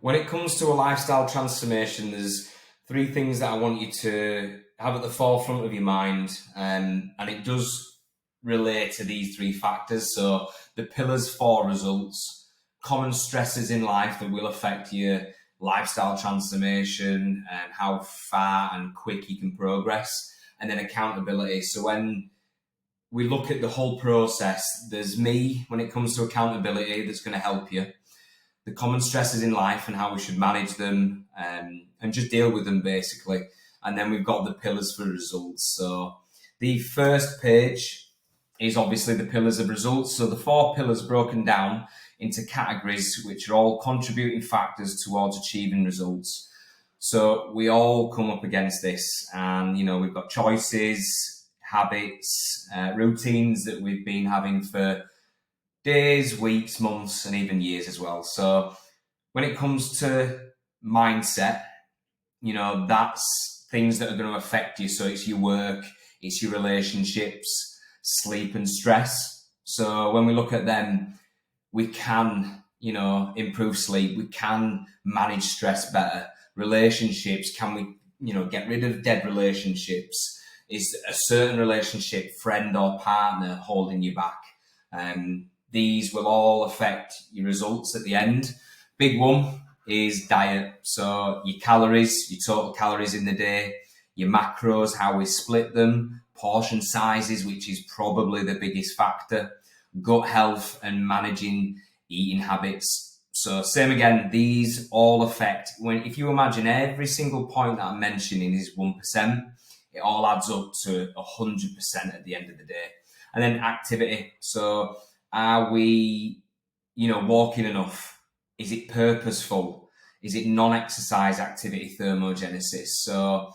When it comes to a lifestyle transformation, there's three things that I want you to have at the forefront of your mind, and it does relate to these three factors. So the pillars for results, common stresses in life that will affect your lifestyle transformation and how far and quick you can progress, and then accountability. So when we look at the whole process, there's me when it comes to accountability that's going to help you, the common stresses in life and how we should manage them, and just deal with them basically. And then we've got the pillars for results. So the first page is obviously the pillars of results. So the 4 pillars broken down into categories, which are all contributing factors towards achieving results. So we all come up against this, and we've got choices, habits, routines that we've been having for days, weeks, months, and even years as well. So when it comes to mindset, that's things that are going to affect you. So it's your work, it's your relationships, sleep and stress. So when we look at them, we can, improve sleep. We can manage stress better. Relationships, can we, get rid of dead relationships? Is a certain relationship, friend or partner, holding you back? These will all affect your results at the end. Big one is diet. So your calories, your total calories in the day, your macros, how we split them, portion sizes, which is probably the biggest factor, gut health, and managing eating habits. So same again, these all affect, if you imagine every single point that I'm mentioning is 1%, it all adds up to 100% at the end of the day. And then activity. So are we, walking enough? Is it purposeful? Is it non-exercise activity, thermogenesis? So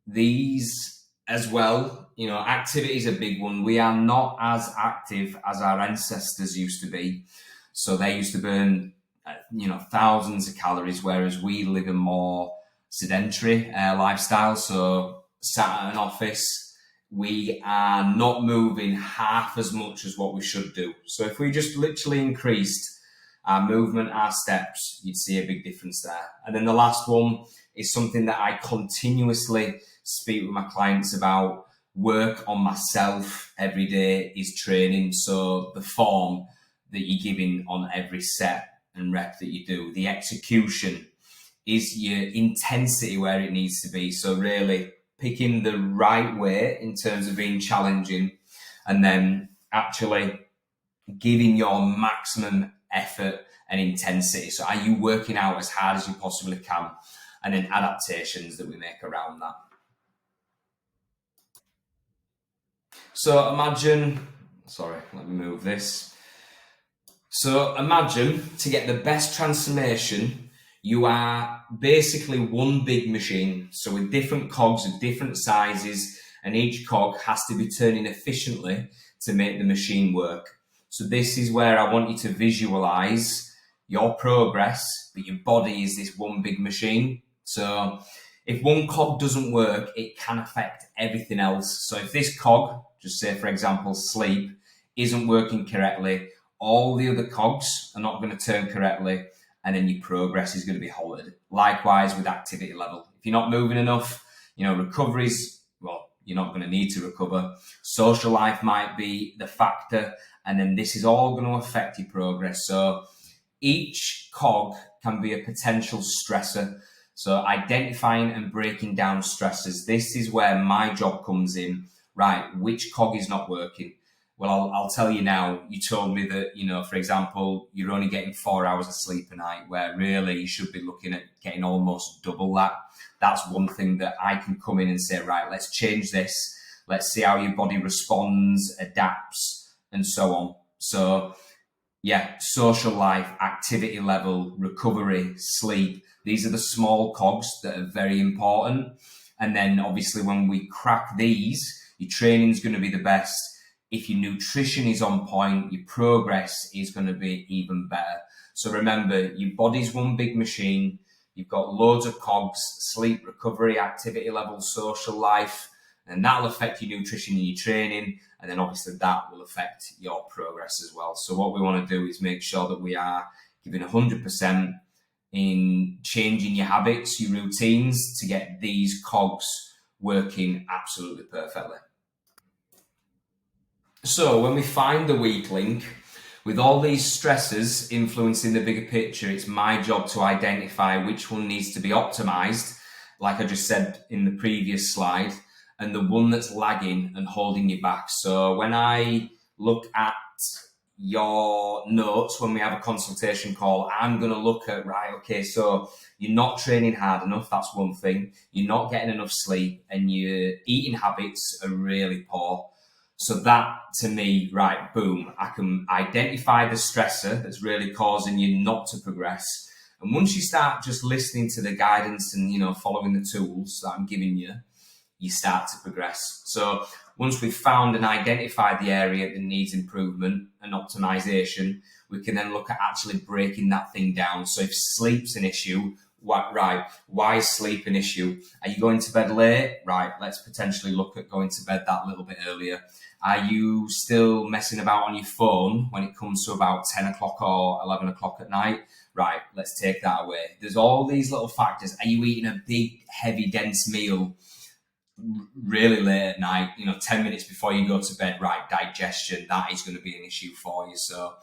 these as well, activity is a big one. We are not as active as our ancestors used to be. So they used to burn, thousands of calories, whereas we live a more sedentary lifestyle. So sat at an office, we are not moving half as much as what we should do. So if we just literally increased our movement, our steps, you'd see a big difference there. And then the last one is something that I continuously speak with my clients about. Work on myself every day is training. So the form that you're giving on every set and rep that you do, the execution is your intensity where it needs to be. So really picking the right way in terms of being challenging, and then actually giving your maximum effort and intensity. So are you working out as hard as you possibly can? And then adaptations that we make around that. So imagine, let me move this. So imagine, to get the best transformation, you are basically one big machine. So with different cogs of different sizes, and each cog has to be turning efficiently to make the machine work. So this is where I want you to visualize your progress, but your body is this one big machine. So if one cog doesn't work, it can affect everything else. So if this cog, just say for example, sleep, isn't working correctly, all the other cogs are not going to turn correctly, and then your progress is going to be halted. Likewise with activity level. If you're not moving enough, recoveries, well, you're not going to need to recover. Social life might be the factor, and then this is all going to affect your progress. So each cog can be a potential stressor. So identifying and breaking down stressors, this is where my job comes in. Right, which cog is not working? Well, I'll tell you now. You told me that, for example, you're only getting 4 hours of sleep a night, where really you should be looking at getting almost double that. That's one thing that I can come in and say, right, let's change this. Let's see how your body responds, adapts, and so on. So yeah, social life, activity level, recovery, sleep. These are the small cogs that are very important. And then obviously when we crack these, your training is going to be the best. If your nutrition is on point, your progress is going to be even better. So remember, your body's one big machine. You've got loads of cogs: sleep, recovery, activity level, social life, and that'll affect your nutrition and your training. And then obviously that will affect your progress as well. So what we want to do is make sure that we are giving 100%, in changing your habits, your routines to get these cogs working absolutely perfectly. So when we find the weak link, with all these stressors influencing the bigger picture, it's my job to identify which one needs to be optimized, like I just said in the previous slide, and the one that's lagging and holding you back. So when I look at your notes when we have a consultation call, I'm going to look at, right, okay, so you're not training hard enough, that's one thing. You're not getting enough sleep and your eating habits are really poor. So that, to me, right, boom, I can identify the stressor that's really causing you not to progress. And once you start just listening to the guidance and, following the tools that I'm giving you, you start to progress. So once we've found and identified the area that needs improvement and optimization, we can then look at actually breaking that thing down. So if sleep's an issue, why is sleep an issue? Are you going to bed late? Right, let's potentially look at going to bed that little bit earlier. Are you still messing about on your phone when it comes to about 10 o'clock or 11 o'clock at night? Right, let's take that away. There's all these little factors. Are you eating a big, heavy, dense meal really late at night, 10 minutes before you go to bed? Right, digestion, that is going to be an issue for you. So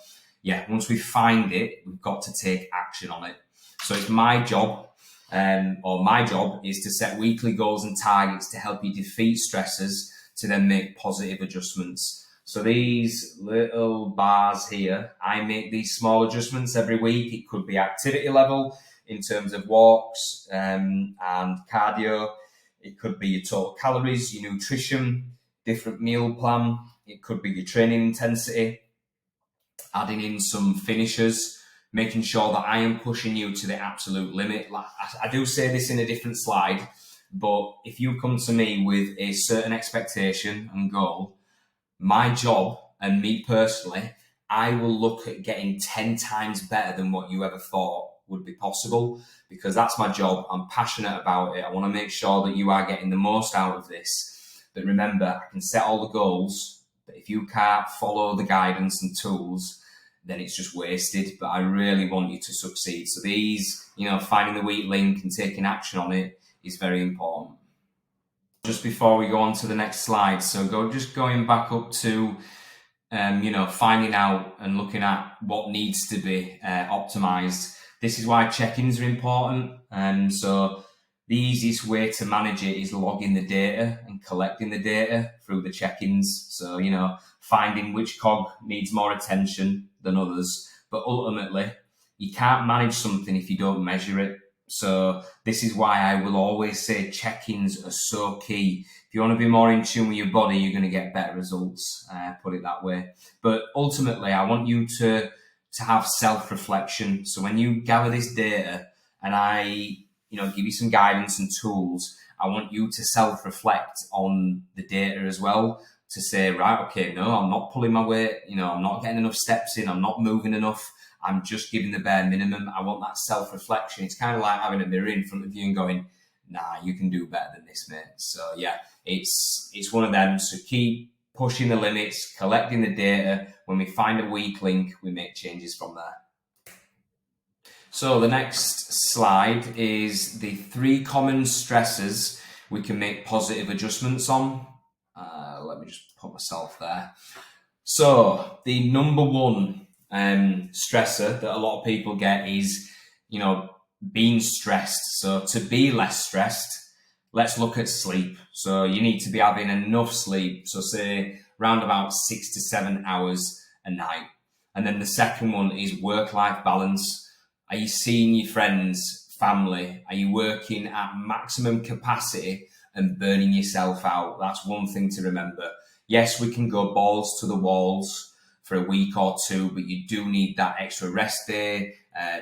yeah, once we find it, we've got to take action on it. So it's my job, my job is to set weekly goals and targets to help you defeat stressors to then make positive adjustments. So these little bars here, I make these small adjustments every week. It could be activity level in terms of walks and cardio. It could be your total calories, your nutrition, different meal plan. It could be your training intensity, adding in some finishers, making sure that I am pushing you to the absolute limit. Like I do say this in a different slide, but if you come to me with a certain expectation and goal, my job and me personally, I will look at getting 10 times better than what you ever thought would be possible, because that's my job. I'm passionate about it. I want to make sure that you are getting the most out of this. But remember, I can set all the goals, but if you can't follow the guidance and tools, then it's just wasted. But I really want you to succeed. So these, finding the weak link and taking action on it is very important. Just before we go on to the next slide, so going back up to finding out and looking at what needs to be optimized. This is why check-ins are important. So the easiest way to manage it is logging the data and collecting the data through the check-ins. So, finding which cog needs more attention than others. But ultimately, you can't manage something if you don't measure it. So this is why I will always say check-ins are so key. If you want to be more in tune with your body, you're going to get better results, put it that way. But ultimately, I want you to have self-reflection. So when you gather this data and I, give you some guidance and tools, I want you to self-reflect on the data as well, to say, right, okay, no, I'm not pulling my weight, I'm not getting enough steps in, I'm not moving enough, I'm just giving the bare minimum. I want that self-reflection. It's kind of like having a mirror in front of you and going, nah, you can do better than this, mate. So yeah, it's one of them. So keep pushing the limits, collecting the data. When we find a weak link, we make changes from there. So the next slide is the 3 common stressors we can make positive adjustments on. Let me just put myself there. So the number one stressor that a lot of people get is, being stressed. So to be less stressed, let's look at sleep. So you need to be having enough sleep. So say around about 6 to 7 hours a night. And then the second one is work-life balance. Are you seeing your friends, family? Are you working at maximum capacity and burning yourself out? That's one thing to remember. Yes, we can go balls to the walls for a week or two, but you do need that extra rest day,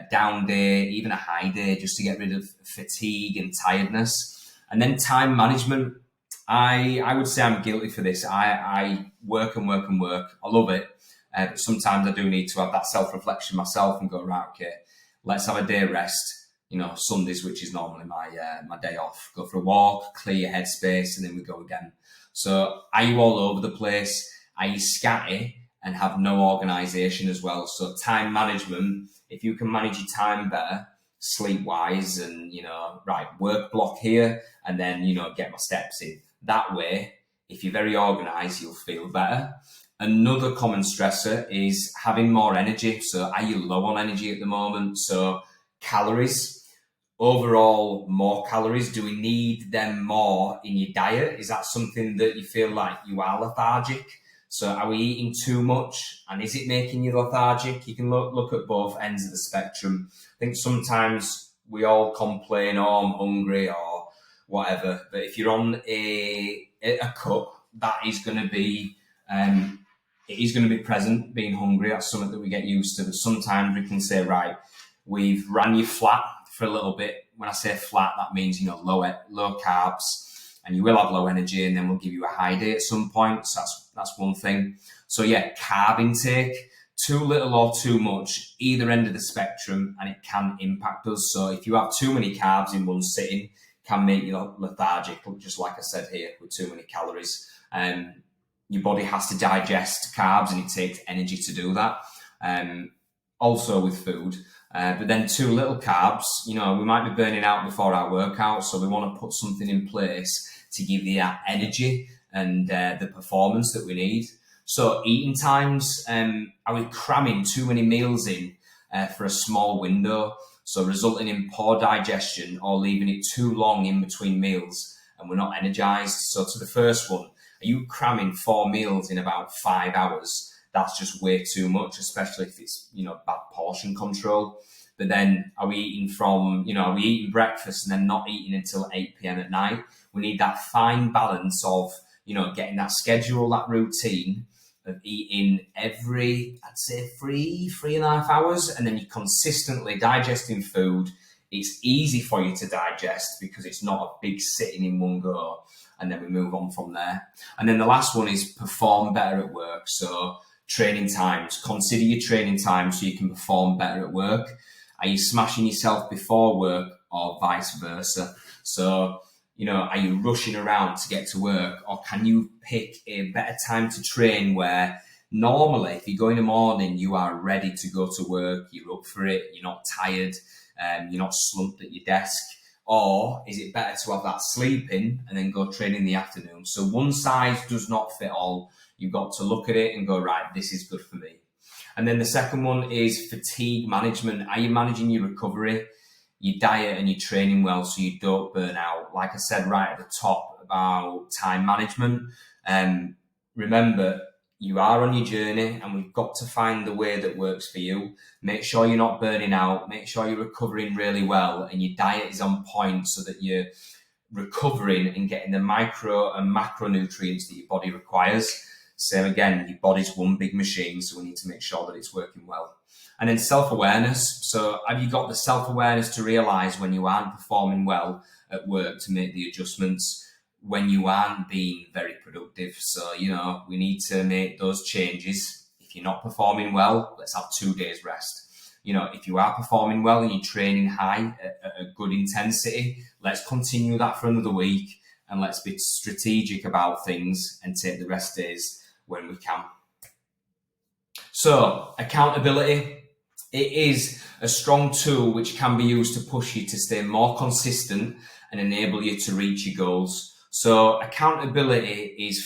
down day, even a high day, just to get rid of fatigue and tiredness. And then time management. I would say I'm guilty for this. I work and work and work. I love it. But sometimes I do need to have that self-reflection myself and go, right, okay, let's have a day rest. Sundays, which is normally my day off. Go for a walk, clear your headspace, and then we go again. So are you all over the place? Are you scatty and have no organisation as well? So time management, if you can manage your time better, sleep-wise and, right, work block here and then, get my steps in. That way, if you're very organised, you'll feel better. Another common stressor is having more energy. So are you low on energy at the moment? So calories. Overall, more calories. Do we need them more in your diet? Is that something that you feel like you are lethargic? So are we eating too much? And is it making you lethargic? You can look at both ends of the spectrum. I think sometimes we all complain, oh, I'm hungry or whatever. But if you're on a cut, that is going to be, it is going to be present, being hungry. That's something that we get used to. But sometimes we can say, right, we've ran you flat for a little bit. When I say flat, that means, low carbs, and you will have low energy, and then we'll give you a high day at some point. So that's one thing. So yeah, carb intake, too little or too much, either end of the spectrum, and it can impact us. So if you have too many carbs in one sitting, it can make you lethargic, just like I said here, with too many calories. Your body has to digest carbs, and it takes energy to do that. Also with food. But then too little carbs, we might be burning out before our workout. So we want to put something in place to give you that energy and the performance that we need. So eating times, are we cramming too many meals in for a small window? So resulting in poor digestion or leaving it too long in between meals and we're not energized. So to the first one, are you cramming 4 meals in about 5 hours? That's just way too much, especially if it's, bad portion control. But then are we eating breakfast and then not eating until 8 p.m. at night? We need that fine balance of, getting that schedule, that routine of eating every, I'd say 3.5 hours, and then you're consistently digesting food. It's easy for you to digest because it's not a big sitting in one go. And then we move on from there. And then the last one is perform better at work. So training times. Consider your training times so you can perform better at work. Are you smashing yourself before work or vice versa? So, are you rushing around to get to work, or can you pick a better time to train where normally if you go in the morning, you are ready to go to work, you're up for it, you're not tired, you're not slumped at your desk? Or is it better to have that sleep in and then go train in the afternoon? So one size does not fit all. You've got to look at it and go, right, this is good for me. And then the second one is fatigue management. Are you managing your recovery, your diet, and your training well so you don't burn out? Like I said right at the top about time management. Remember, you are on your journey and we've got to find the way that works for you. Make sure you're not burning out. Make sure you're recovering really well and your diet is on point so that you're recovering and getting the micro and macronutrients that your body requires. Same again, your body's one big machine, so we need to make sure that it's working well. And then self-awareness. So have you got the self-awareness to realise when you aren't performing well at work to make the adjustments, when you aren't being very productive? So, we need to make those changes. If you're not performing well, let's have 2 days rest. If you are performing well and you're training high at a good intensity, let's continue that for another week and let's be strategic about things and take the rest days when we can. So accountability, it is a strong tool which can be used to push you to stay more consistent and enable you to reach your goals. So accountability is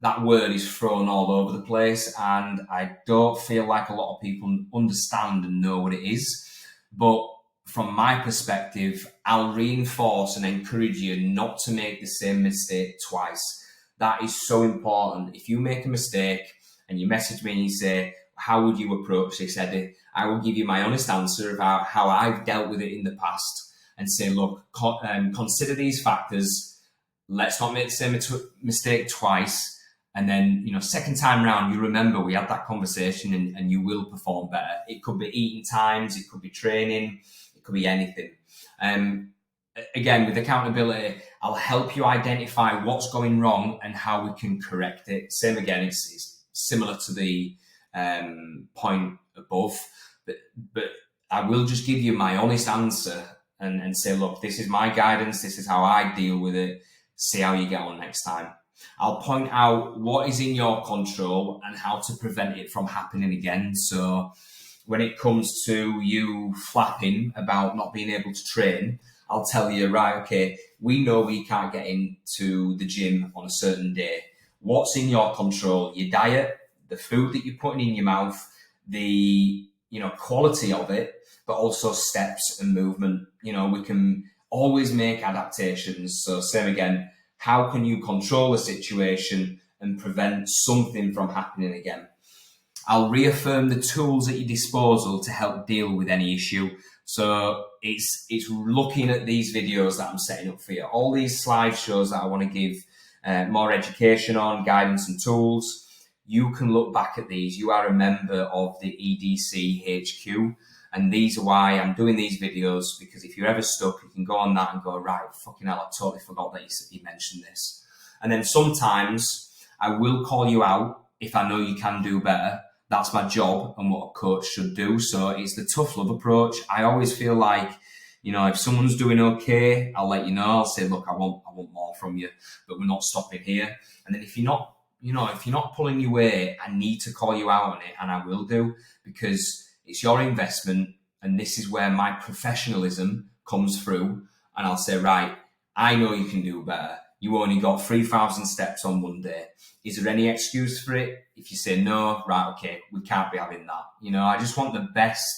that word is thrown all over the place, and I don't feel like a lot of people understand and know what it is. But from my perspective, I'll reinforce and encourage you not to make the same mistake twice. That is so important. If you make a mistake and you message me and you say, how would you approach this, Eddie? I will give you my honest answer about how I've dealt with it in the past and say, look, consider these factors. Let's not make the same mistake twice. And then, second time round, you remember we had that conversation and you will perform better. It could be eating times, it could be training, it could be anything. Again, with accountability, I'll help you identify what's going wrong and how we can correct it. Same again, it's similar to the point above, but I will just give you my honest answer and say, look, this is my guidance, this is how I deal with it, see how you get on next time. I'll point out what is in your control and how to prevent it from happening again. So when it comes to you flapping about not being able to train, I'll tell you, right, okay, we know we can't get into the gym on a certain day. What's in your control? Your diet, the food that you're putting in your mouth, the quality of it, but also steps and movement. We can always make adaptations. So same again, how can you control the situation and prevent something from happening again? I'll reaffirm the tools at your disposal to help deal with any issue. So it's looking at these videos that I'm setting up for you, all these slideshows that I want to give more education on, guidance and tools. You can look back at these. You are a member of the EDC HQ, and these are why I'm doing these videos, because if you're ever stuck, you can go on that and go, right, fucking hell, I totally forgot that you mentioned this. And then sometimes I will call you out if I know you can do better. That's my job and what a coach should do. So it's the tough love approach. I always feel like, if someone's doing okay, I'll let you know. I'll say, look, I want more from you, but we're not stopping here. And then if you're not pulling your weight, I need to call you out on it, and I will do, because it's your investment, and this is where my professionalism comes through. And I'll say, right, I know you can do better. You only got 3,000 steps on one day. Is there any excuse for it? If you say no, right, okay, we can't be having that. I just want the best,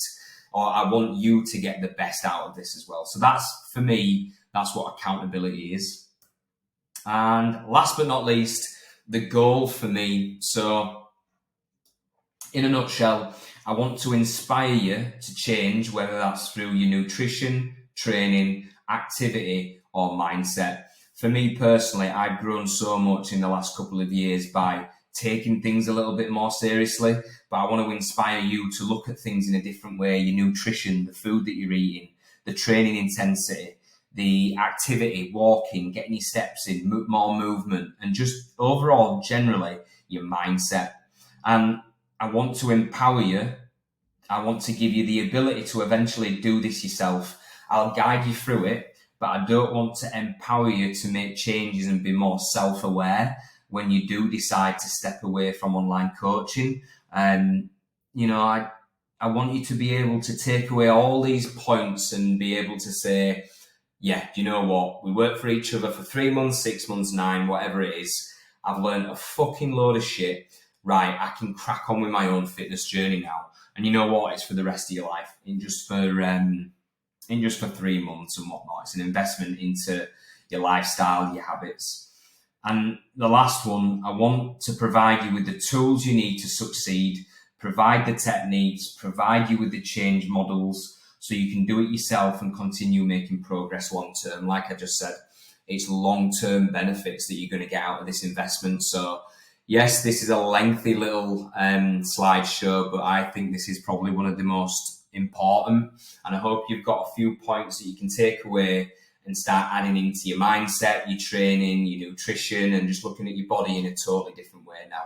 or I want you to get the best out of this as well. So for me, that's what accountability is. And last but not least, the goal for me. So in a nutshell, I want to inspire you to change, whether that's through your nutrition, training, activity, or mindset. For me personally, I've grown so much in the last couple of years by taking things a little bit more seriously, but I want to inspire you to look at things in a different way. Your nutrition, the food that you're eating, the training intensity, the activity, walking, getting your steps in, more movement, and just overall, generally, your mindset. And I want to empower you. I want to give you the ability to eventually do this yourself. I'll guide you through it, but I don't want to empower you to make changes and be more self-aware when you do decide to step away from online coaching. I want you to be able to take away all these points and be able to say, yeah, do you know what? We work for each other for 3 months, 6 months, 9, whatever it is. I've learned a fucking load of shit. Right, I can crack on with my own fitness journey now. And you know what? It's for the rest of your life. In just for 3 months and whatnot. It's an investment into your lifestyle, your habits. And the last one, I want to provide you with the tools you need to succeed, provide the techniques, provide you with the change models so you can do it yourself and continue making progress long term. Like I just said, it's long-term benefits that you're going to get out of this investment. So yes, this is a lengthy little slideshow, but I think this is probably one of the most important. And I hope you've got a few points that you can take away and start adding into your mindset, your training, your nutrition, and just looking at your body in a totally different way now.